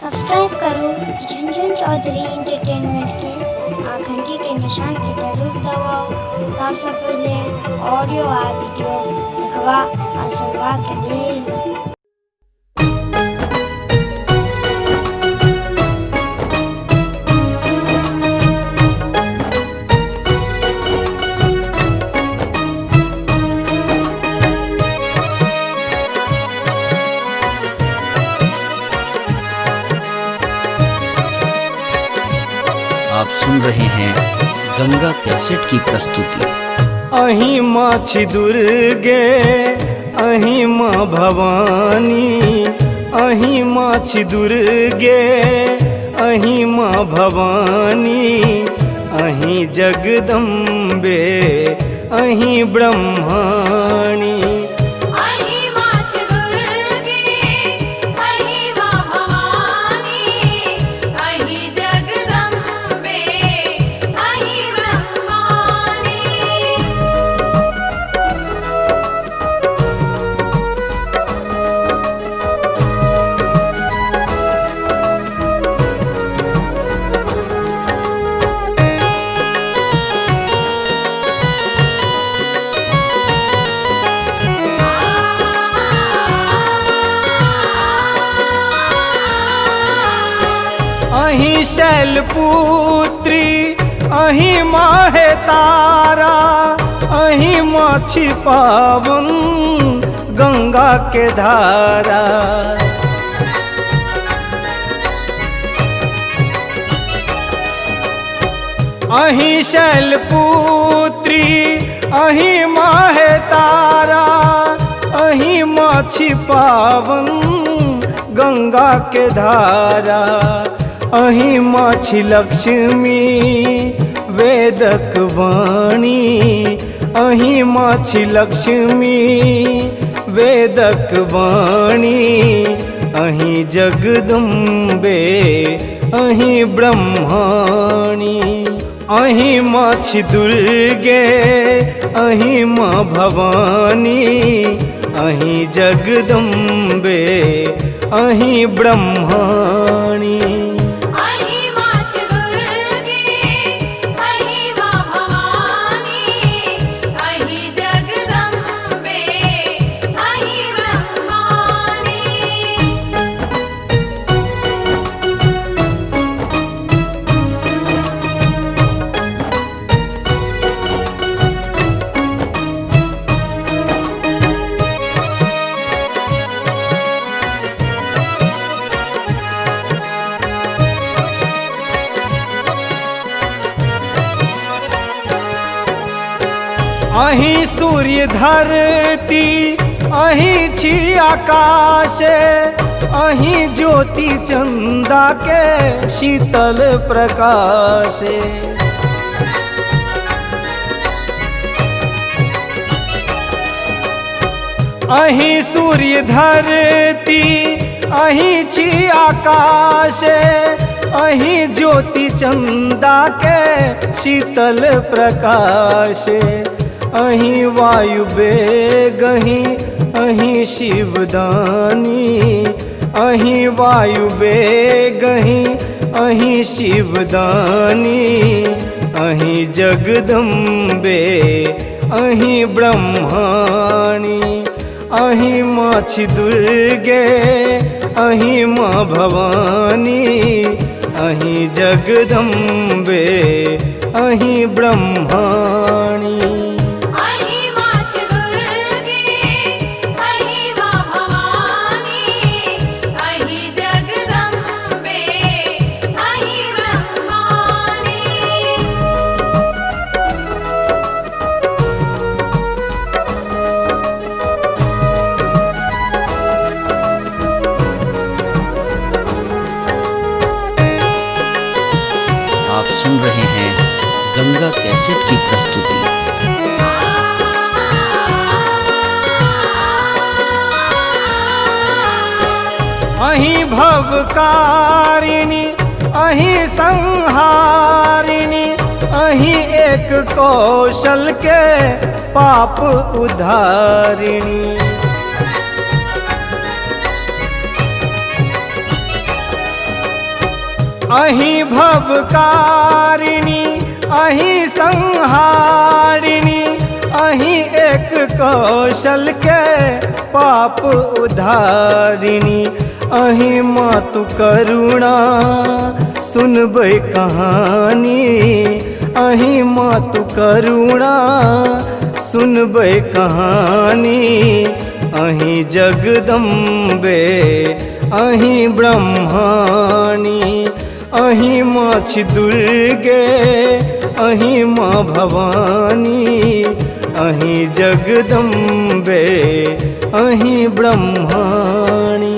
Subscribe करो Jhunjhun Chaudhary entertainment के आ घंटी के निशान के जरूर दबाओ। सबसे पहले ऑडियो आ वीडियो देखवा आ सुनवा के लिए आप सुन रहे हैं गंगा कैसेट की प्रस्तुति। अहीं माछी दुर्गे अहीं माँ भवानी, अहीं माछी दुर्गे अहीं माँ भवानी, अहीं जगदम्बे अहीं ब्रह्माणी। अहीं शैलपुत्री अहीं माहे तारा, अहीं माछी पावन गंगा के धारा। अहीं शैलपुत्री अहीं माहे तारा, अहीं माछी पावन गंगा के धारा। अहीं माछी लक्ष्मी वेदक वाणी, अहीं माछी लक्ष्मी वेदक वाणी, अहीं जगदम्बे अहीं ब्रह्माणी। अहीं माछी दुर्गे अहीं माँ भवानी, अहीं जगदम्बे अहीं ब्रह्माणी। अहीं सूर्य धरती अहीं छी आकाश, अहीं ज्योति चंदा के शीतल प्रकाश। अहीं सूर्य धरती अहीं छी आकाश, अहीं ज्योति चंदा के शीतल प्रकाश। अहीं वायु बेग अहीं शिवदानी, अहीं वायु बेग अहीं शिवदानी, अहीं जगदम्बे अहीं ब्रह्माणी। अहीं माछी दुर्गे अहीं माँ भवानी, अहीं जगदम्बे अहीं ब्रह्माणी। आप सुन रहे हैं गंगा कैसेट की प्रस्तुति। अहीं भवकारिणी अहीं संहारिणी, अहीं एक कौशल के पाप उधारिणी। अहीं भवकारिणी अहीं संहारिणी अहीं एक कौशल के पाप उधारिणी अहीं मातु करुणा सुनबै कहानी अहीं मातु करुणा सुनबै कहानी अहीं जगदम्बे अहीं ब्रह्माणी अहीं माँ छी दुर्गे अहीं माँ भवानी अहीं जगदम्बे अहीं ब्रह्माणी।